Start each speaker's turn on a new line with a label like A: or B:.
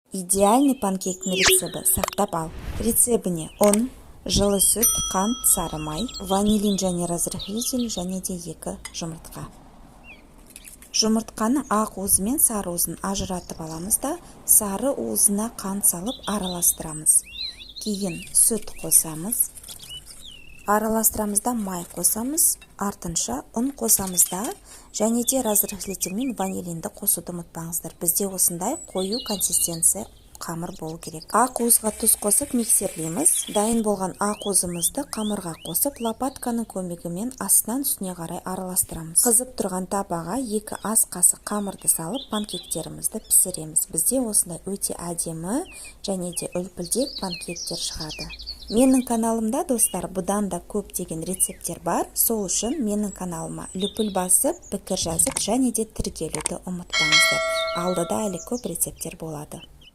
A: Идеальный панкейктің рецебі сақтап ал. Рецебіне ұн, жылы сүт, қант, сары май, ванилин және разрыхлитель және де 2 жұмыртқа. Жұмыртқаны ақ уызы мен сары уызын ажыратып аламыз да, сары уызына қант салып араластырамыз. Кейін сүт қосамыз. Араластырамыз да май қосамыз, артынша ұн қосамыз да, және де разрыхлитель мен ванилинді қосуды ұмытпаңыздар. Бізде осындай қою консистенция қамыр болу керек. Ақ уызға тұз қосып миксерлейміз. Дайын болған ақ уызымызды қамырға қосып, лопатканың көмегімен астынан үстіне қарай араластырамыз. Қызып тұрған табаға 2 ас қасық қамырды салып, панкектерімізді пісіреміз. Бізде осындай өте әдемі және де үлпілдек панкектер шығады. Менің каналымда, достар, бұдан да көптеген рецепттер бар. Сол үшін менің каналыма лүпіл басып, пікір жазып және де тіркелуді ұмытпаңыздар. Алдыда әлі көп рецепттер болады.